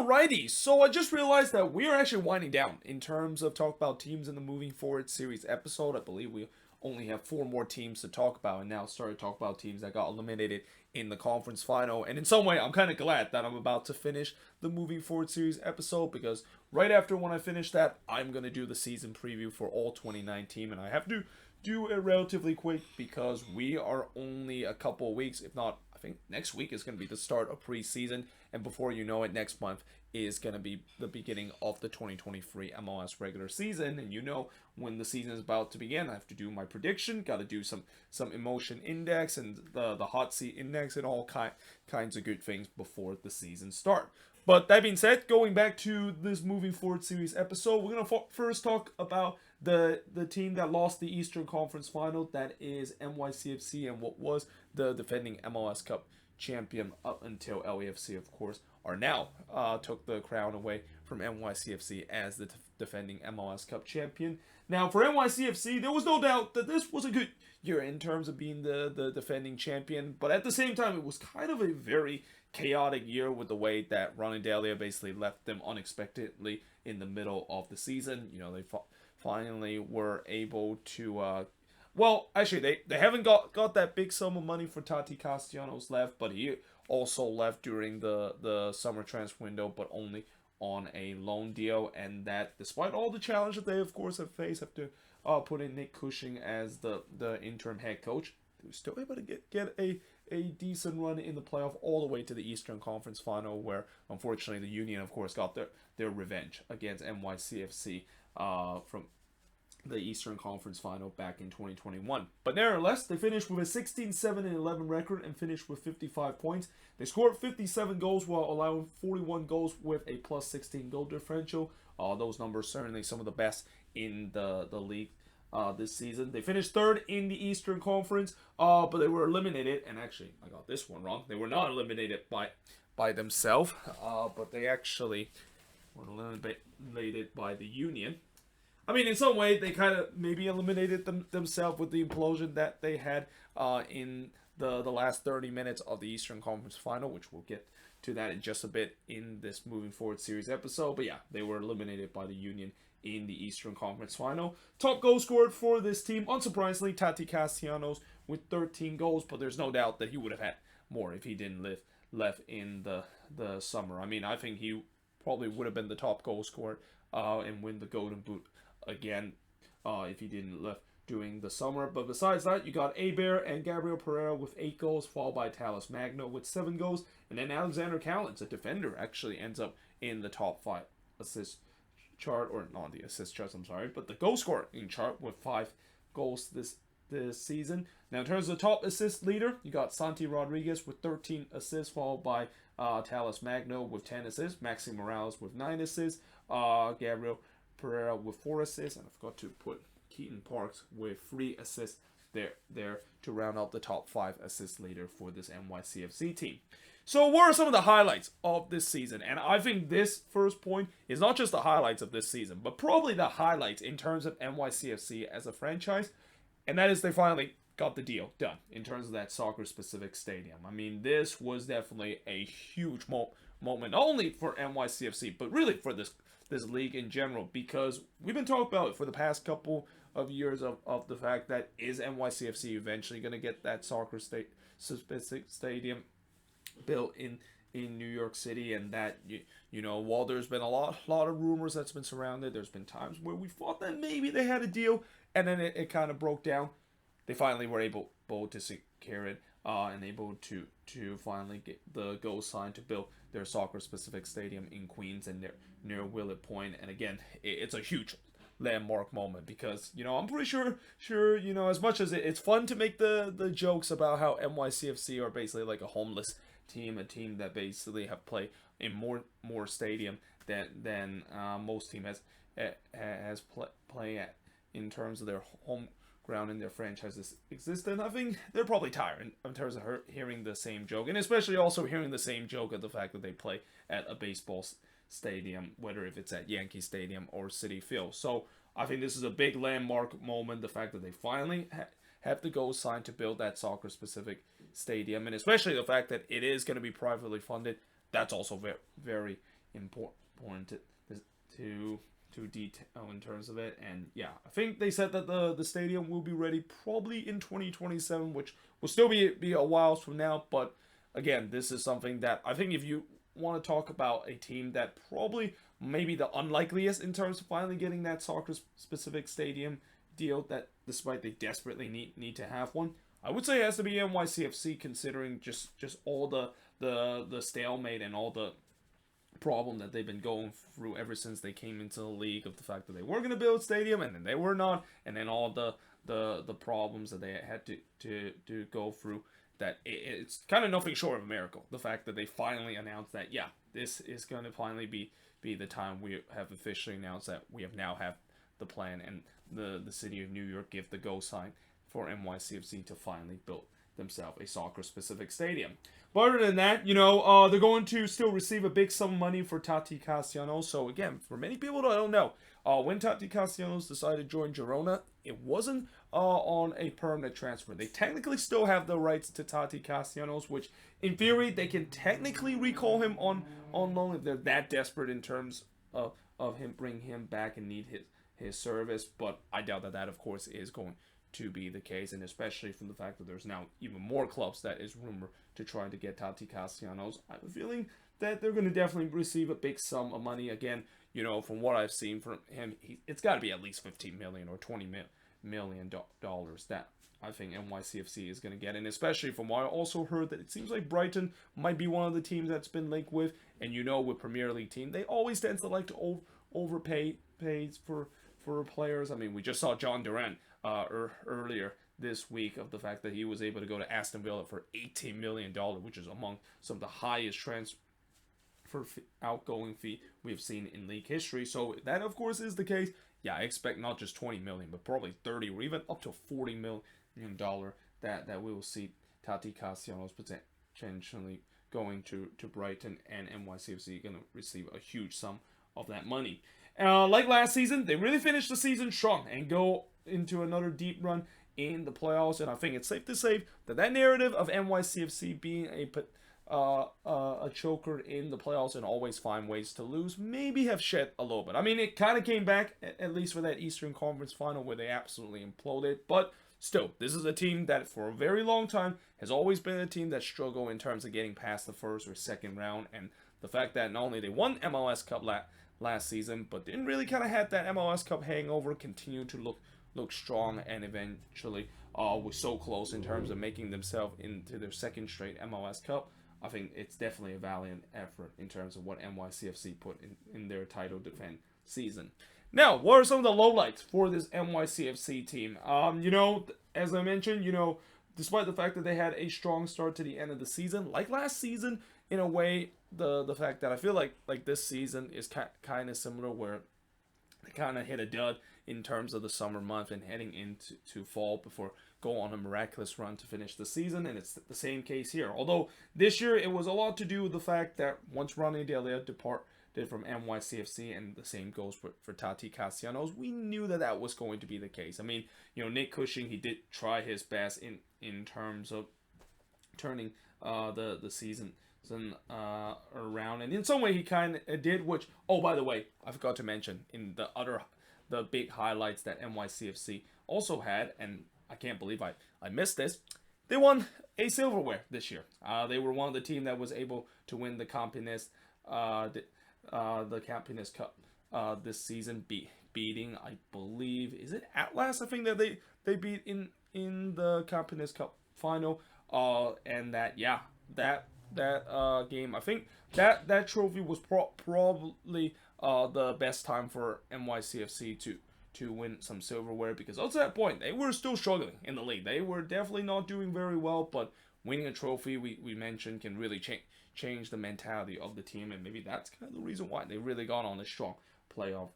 Alrighty, so I just realized that we are actually winding down in terms of talk about teams in the moving forward series episode. I believe we only have 4 more teams to talk about, and now started to talk about teams that got eliminated in the conference final. And in some way, I'm kind of glad that I'm about to finish the moving forward series episode, because right after when I finish that, I'm gonna do the season preview for all 29 teams, and I have to do it relatively quick because we are only a couple of weeks, if not, I think next week is going to be the start of preseason, and before you know it, next month is going to be the beginning of the 2023 MLS regular season. And when the season is about to begin, I have to do my prediction, got to do some emotion index and the hot seat index and all kinds of good things before the season start. But that being said, going back to this moving forward series episode, we're going to first talk about the team that lost the Eastern Conference Final, that is NYCFC, and what was the defending MLS Cup champion up until LAFC, of course, are now took the crown away from NYCFC as the defending MLS Cup champion. Now, for NYCFC, there was no doubt that this was a good year in terms of being the defending champion, but at the same time, it was kind of a very chaotic year with the way that Ronnie Delia basically left them unexpectedly in the middle of the season. They finally were able to they haven't got that big sum of money for Tati Castellanos left, but he also left during the summer transfer window, but only on a loan deal. And that, despite all the challenge that they of course have faced, have to put in Nick Cushing as the interim head coach, they were still able to get a decent run in the playoff all the way to the Eastern Conference Final, where unfortunately the Union of course got their revenge against NYCFC from the Eastern Conference Final back in 2021. But nevertheless, they finished with a 16-7-11 record and finished with 55 points. They scored 57 goals while allowing 41 goals with a plus 16 goal differential. Those numbers certainly some of the best in the league this season. They finished third in the Eastern Conference, but they were eliminated. And actually, I got this one wrong. They were not eliminated by themselves, but they actually were eliminated by the Union. I mean, in some way, they kind of maybe eliminated themselves with the implosion that they had in the last 30 minutes of the Eastern Conference Final, which we'll get to that in just a bit in this moving forward series episode. But yeah, they were eliminated by the Union in the Eastern Conference Final. Top goal scorer for this team, unsurprisingly, Tati Castellanos with 13 goals, but there's no doubt that he would have had more if he didn't left in the summer. I mean, I think he probably would have been the top goal scorer and win the Golden Boot again if he didn't left during the summer. But besides that, you got Abear and Gabriel Pereira with 8 goals, followed by Talis Magno with 7 goals, and then Alexander Callens, a defender, actually ends up in the top 5 assist chart, or not the assist chart, I'm sorry, but the goal scoring chart with 5 goals this season. Now in terms of the top assist leader, you got Santi Rodriguez with 13 assists, followed by Talis Magno with 10 assists, Maxi Morales with 9 assists, Gabriel Pereira with 4 assists, and I forgot to put Keaton Parks with 3 assists there to round out the top 5 assist leader for this NYCFC team. So what are some of the highlights of this season? And I think this first point is not just the highlights of this season, but probably the highlights in terms of NYCFC as a franchise, and that is they finally got the deal done in terms of that soccer-specific stadium. I mean, this was definitely a huge moment, not only for NYCFC, but really for this league in general, because we've been talking about it for the past couple of years of the fact that is NYCFC eventually going to get that soccer-specific stadium built in New York City. And that while there's been a lot of rumors that's been surrounded, there's been times where we thought that maybe they had a deal and then it kind of broke down. They finally were able to secure it and able to finally get the go sign to build their soccer-specific stadium in Queens and near Willett Point. And again, it's a huge landmark moment because I'm pretty sure as much as it's fun to make the jokes about how NYCFC are basically like a homeless team, a team that basically have played in more stadium than most team has play at in terms of their home ground in their franchise's existence. I think they're probably tired in terms of hearing the same joke, and especially also hearing the same joke of the fact that they play at a baseball stadium, whether if it's at Yankee Stadium or Citi Field. So I think this is a big landmark moment, the fact that they finally have the go sign to build that soccer-specific stadium, and especially the fact that it is going to be privately funded. That's also very, very important to detail in terms of it. And yeah, I think they said that the stadium will be ready probably in 2027, which will still be a while from now. But again, this is something that I think if you want to talk about a team that probably maybe the unlikeliest in terms of finally getting that soccer specific stadium deal, that despite they desperately need to have one, I would say it has to be NYCFC, considering just all the stalemate and all the problem that they've been going through ever since they came into the league, of the fact that they were going to build a stadium and then they were not, and then all the problems that they had to go through, that it's kind of nothing short of a miracle. The fact that they finally announced that, yeah, this is going to finally be the time we have officially announced that we now have the plan, and the city of New York give the go sign for NYCFC to finally build themselves a soccer specific stadium. But other than that, they're going to still receive a big sum of money for Tati Castellanos. So again, for many people that don't know, when Tati Castellanos decided to join Girona, it wasn't on a permanent transfer. They technically still have the rights to Tati Castellanos, which in theory they can technically recall him on loan if they're that desperate in terms of him, bring him back and need his service. But I doubt that of course is going to be the case, and especially from the fact that there's now even more clubs that is rumored to try to get Tati Castellanos. I have a feeling that they're going to definitely receive a big sum of money. Again, from what I've seen from him, it's got to be at least $15 million or $20 million that I think NYCFC is going to get. And especially from what I also heard, that it seems like Brighton might be one of the teams that's been linked with. And with Premier League team, they always tend to like to overpay for players. I mean, we just saw John Duran earlier this week, of the fact that he was able to go to Aston Villa for $18 million, which is among some of the highest transfer outgoing fee we've seen in league history. So that of course is the case. Yeah, I expect not just 20 million, but probably 30 or even up to $40 million that we will see Tati Castellanos potentially going to Brighton, and NYCFC going to receive a huge sum of that money. Like last season, they really finished the season strong and go into another deep run in the playoffs. And I think it's safe to say that narrative of NYCFC being a choker in the playoffs and always find ways to lose maybe have shed a little bit. I mean, it kind of came back, at least for that Eastern Conference final where they absolutely imploded. But still, this is a team that for a very long time has always been a team that struggled in terms of getting past the first or second round. And the fact that not only they won MLS Cup last season, but didn't really kind of have that MLS Cup hangover, continued to look strong, and eventually was so close in terms of making themselves into their second straight MLS Cup. I think it's definitely a valiant effort in terms of what NYCFC put in their title defense season. Now, what are some of the lowlights for this NYCFC team? As I mentioned, despite the fact that they had a strong start to the end of the season, like last season, in a way, the fact that I feel like this season is kind of similar, where they kind of hit a dud in terms of the summer month and heading into fall before go on a miraculous run to finish the season. And it's the same case here. Although this year it was a lot to do with the fact that once Ronnie Delia departed from NYCFC, and the same goes for Tati Castellanos, we knew that was going to be the case. I mean, Nick Cushing, he did try his best in terms of turning the season around, and in some way he kind of did, which, oh, by the way, I forgot to mention in the big highlights that NYCFC also had, and I can't believe I missed this. They won a silverware this year. They were one of the team that was able to win the Camponens Cup this season, beating, I believe, is it Atlas? I think that they beat in the Camponens Cup final. And that game, I think that trophy was probably the best time for NYCFC to win some silverware, because up to that point they were still struggling in the league. They were definitely not doing very well, but winning a trophy, we mentioned, can really change the mentality of the team, and maybe that's kind of the reason why they really got on a strong playoff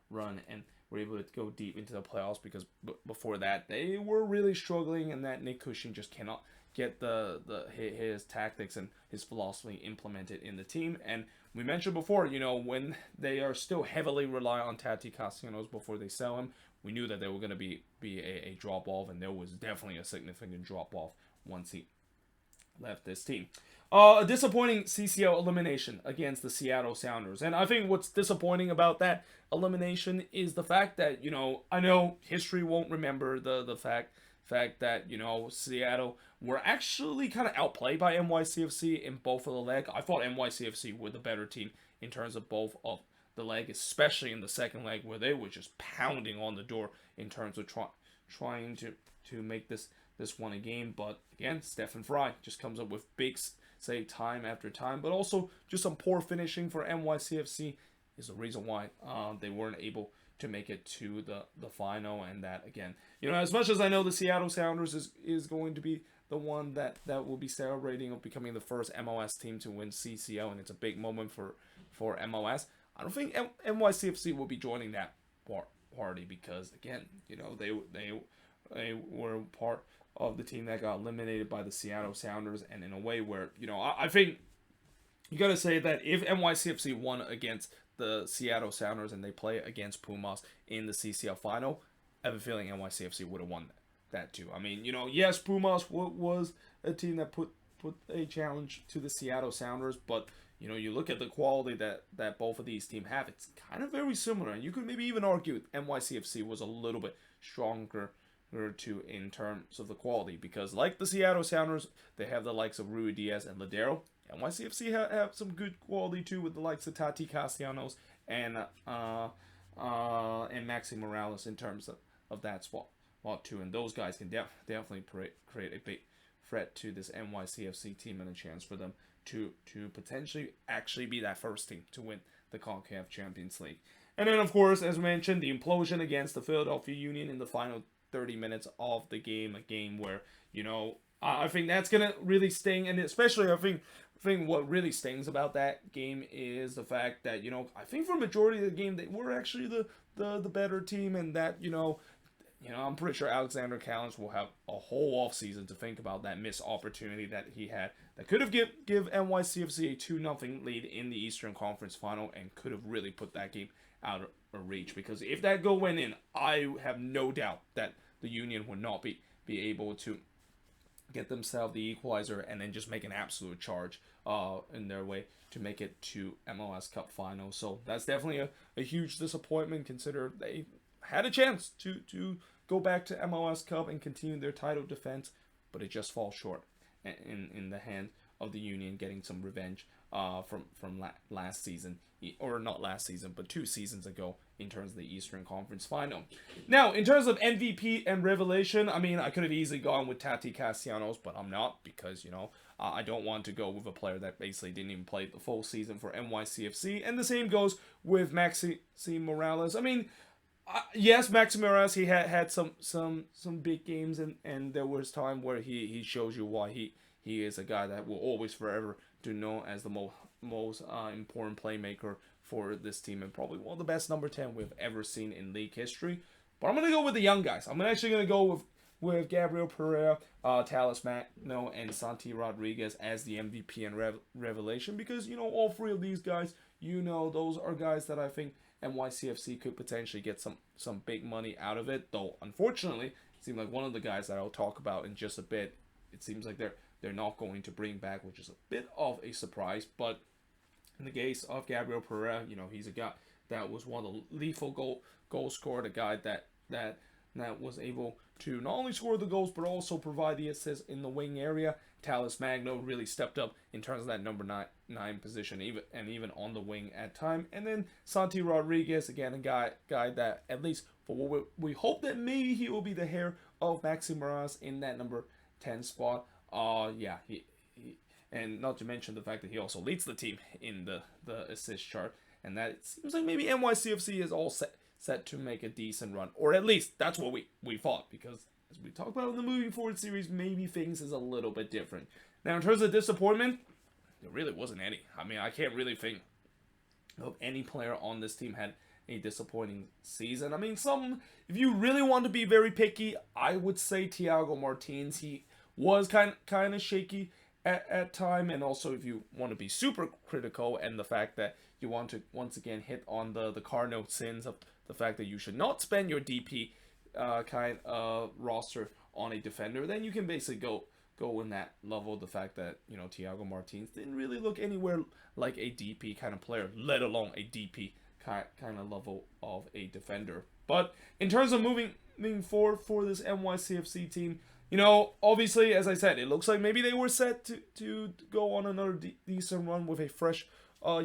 run and were able to go deep into the playoffs, because before that they were really struggling, and that Nick Cushing just cannot get his tactics and his philosophy implemented in the team. And we mentioned before, when they are still heavily reliant on Tati Castellanos before they sell him, we knew that there were going to be a drop off, and there was definitely a significant drop off once he left this team. A disappointing CCL elimination against the Seattle Sounders. And I think what's disappointing about that elimination is the fact that, I know history won't remember the fact that, Seattle were actually kind of outplayed by NYCFC in both of the leg. I thought NYCFC were the better team in terms of both of the leg, especially in the second leg where they were just pounding on the door in terms of trying to make this one a game. But again, Stefan Fry just comes up with big save time after time, but also just some poor finishing for NYCFC is the reason why they weren't able to make it to the final. And that, again, as much as I know the Seattle Sounders is going to be the one that will be celebrating of becoming the first MLS team to win CCL, and it's a big moment for MLS, I don't think NYCFC will be joining that party because, again, they were part of the team that got eliminated by the Seattle Sounders, and in a way where, I think you got to say that if NYCFC won against the Seattle Sounders and they play against Pumas in the CCL final, I have a feeling NYCFC would have won that too. I mean, yes, Pumas was a team that put a challenge to the Seattle Sounders, but you look at the quality that both of these teams have, it's kind of very similar, and you could maybe even argue NYCFC was a little bit stronger to in terms of the quality, because like the Seattle Sounders, they have the likes of Ruidíaz and Ladero. NYCFC have some good quality too, with the likes of Tati Castellanos and Maxi Morales in terms of that spot too, and those guys can definitely create a big threat to this NYCFC team and a chance for them to potentially actually be that first team to win the CONCACAF Champions League. And then, of course, as mentioned, the implosion against the Philadelphia Union in the final 30 minutes of the game, a game where, I think that's going to really sting, and especially I think what really stings about that game is the fact that, I think for a majority of the game, they were actually the better team, and that, I'm pretty sure Alexander Callens will have a whole offseason to think about that missed opportunity that he had that could have give NYCFC a 2-0 lead in the Eastern Conference Final and could have really put that game out of reach. Because if that goal went in, I have no doubt that the Union would not be able to get themselves the equalizer and then just make an absolute charge in their way to make it to MLS Cup Final. So that's definitely a huge disappointment, considering they had a chance to go back to MLS Cup and continue their title defense, but it just falls short in the hand of the Union, getting some revenge from last season, or not last season, but 2 seasons ago in terms of the Eastern Conference Final. Now, in terms of MVP and revelation, I mean, I could have easily gone with Tati Castellanos, but I'm not, because, I don't want to go with a player that basically didn't even play the full season for NYCFC, and the same goes with Maxi Morales. I mean, yes, Maxi Morales, he had some big games, and there was time where he shows you why he is a guy that will always forever to know as the most important playmaker for this team, and probably one of the best number 10 we've ever seen in league history. But I'm going to go with the young guys. I'm actually going to go with Gabriel Pereira, Talis Magno, and Santi Rodriguez as the MVP and revelation, because, all 3 of these guys, those are guys that I think NYCFC could potentially get some big money out of it. Though, unfortunately, it seems like one of the guys that I'll talk about in just a bit, it seems like they're not going to bring back, which is a bit of a surprise. But in the case of Gabriel Pereira, he's a guy that was one of the lethal goal scorer, a guy that was able to not only score the goals but also provide the assists in the wing area. Talis Magno really stepped up in terms of that number 9 position, even on the wing at time. And then Santi Rodriguez, again, a guy that, at least for what we hope, that maybe he will be the heir of Maxi Morales in that number 10 spot. Yeah, he and not to mention the fact that he also leads the team in the assist chart, and that it seems like maybe NYCFC is all set to make a decent run, or at least that's what we thought, because as we talk about in the moving forward series, maybe things is a little bit different. Now, in terms of disappointment, there really wasn't any. I mean, I can't really think of any player on this team had a disappointing season. I mean, if you really want to be very picky, I would say Thiago Martins. He was kind of shaky at time, and also if you want to be super critical, and the fact that you want to once again hit on the cardinal sins of the fact that you should not spend your DP kind of roster on a defender, then you can basically go in that level. The fact that, you know, Thiago Martins didn't really look anywhere like a DP kind of player, let alone a DP kind of level of a defender. But in terms of moving forward for this NYCFC team, you know, obviously, as I said, it looks like maybe they were set to go on another decent run with a fresh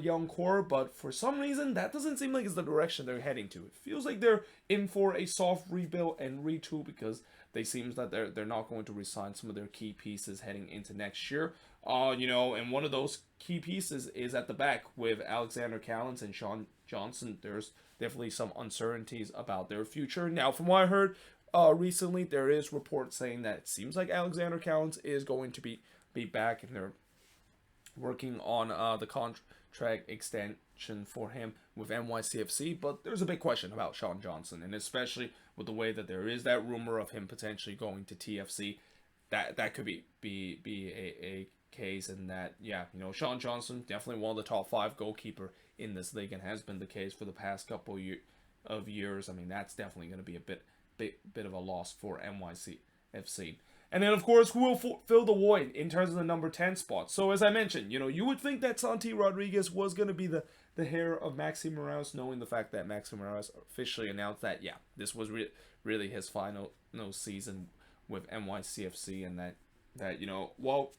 young core, but for some reason, that doesn't seem like it's the direction they're heading to. It feels like they're in for a soft rebuild and retool because they seems that they're not going to resign some of their key pieces heading into next year. You know, and one of those key pieces is at the back with Alexander Callens and Sean Johnson. There's definitely some uncertainties about their future. Now, from what I heard recently, there is reports saying that it seems like Alexander Callens is going to be back, and they're working on the contract extension for him with NYCFC. But there's a big question about Sean Johnson, and especially with the way that there is that rumor of him potentially going to TFC, that could be a case, and that, yeah, you know, Sean Johnson, definitely one of the top 5 goalkeeper in this league, and has been the case for the past couple of years. I mean, that's definitely going to be a bit of a loss for NYCFC. And then, of course, who will fill the void in terms of the number 10 spot? So, as I mentioned, you know, you would think that Santi Rodriguez was going to be the heir of Maxi Morales, knowing the fact that Maxi Morales officially announced that, yeah, this was really his final season with NYCFC, and that, you know, well,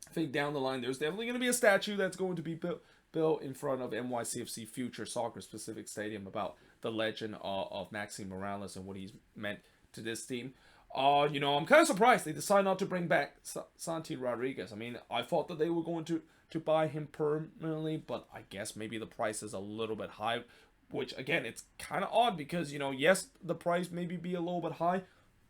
I think down the line, there's definitely going to be a statue that's going to be built in front of NYCFC Future Soccer Specific Stadium about the legend of Maxi Morales and what he's meant to this team. You know, I'm kind of surprised they decided not to bring back Santi Rodriguez. I mean, I thought that they were going to buy him permanently, but I guess maybe the price is a little bit high, which, again, it's kind of odd because, you know, yes, the price maybe be a little bit high,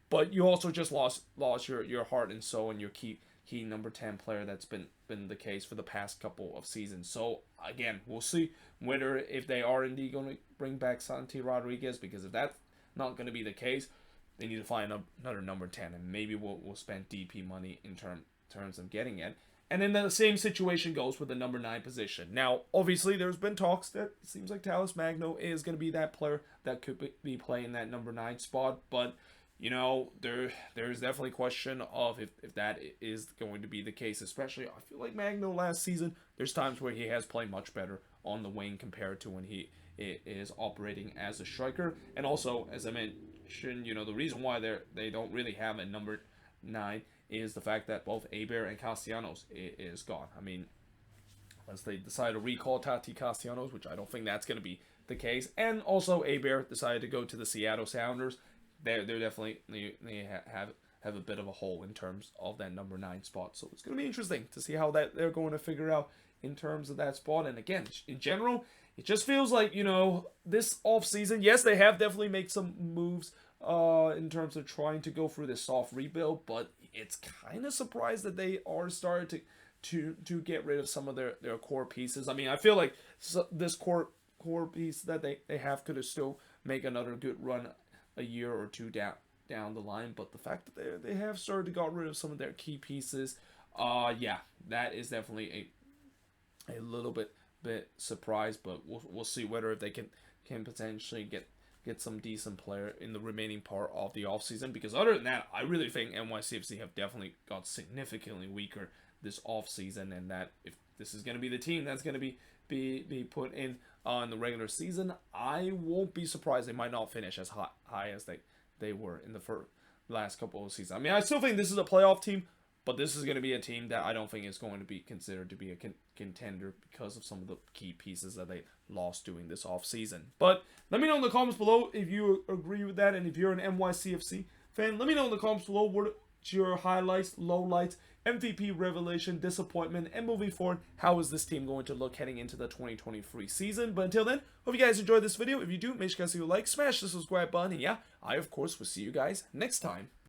but you also just lost your heart and soul and your key number 10 player that's been the case for the past couple of seasons. So, again, we'll see whether if they are indeed going to bring back Santi Rodriguez, because if that's not going to be the case, they need to find another number 10, and maybe we'll spend DP money in terms of getting it. And then the same situation goes with the number 9 position. Now, obviously, there's been talks that it seems like Talles Magno is going to be that player that could be playing that number 9 spot, but, you know, there's definitely question of if that is going to be the case, especially, I feel like Magno last season, there's times where he has played much better on the wing compared to when he is operating as a striker. And also, as I mentioned, you know, the reason why they don't really have a number 9 is the fact that both Aber and Castellanos is gone. I mean, unless they decide to recall Tati Castellanos, which I don't think that's going to be the case, and also Aber decided to go to the Seattle Sounders, they're definitely they have a bit of a hole in terms of that number 9 spot. So it's going to be interesting to see how that they're going to figure out in terms of that spot. And again, in general, it just feels like, you know, this offseason, yes, they have definitely made some moves in terms of trying to go through this soft rebuild, but it's kind of surprised that they are starting to get rid of some of their core pieces. I mean, I feel like this core piece that they have could still make another good run a year or two down the line, but the fact that they have started to got rid of some of their key pieces, yeah, that is definitely a little bit surprised, but we'll see whether if they can potentially get some decent player in the remaining part of the offseason, because other than that, I really think NYCFC have definitely got significantly weaker this offseason, and that if this is going to be the team that's going to be put in the regular season, I won't be surprised they might not finish as high as they were in the last couple of seasons. I mean, I still think this is a playoff team, but this is going to be a team that I don't think is going to be considered to be a contender because of some of the key pieces that they lost during this offseason. But let me know in the comments below if you agree with that, and if you're an NYCFC fan, let me know in the comments below what's your highlights, lowlights, MVP revelation, disappointment, and moving forward, how is this team going to look heading into the 2023 season. But until then, hope you guys enjoyed this video. If you do, make sure you guys leave a like, smash the subscribe button, and yeah, I of course will see you guys next time.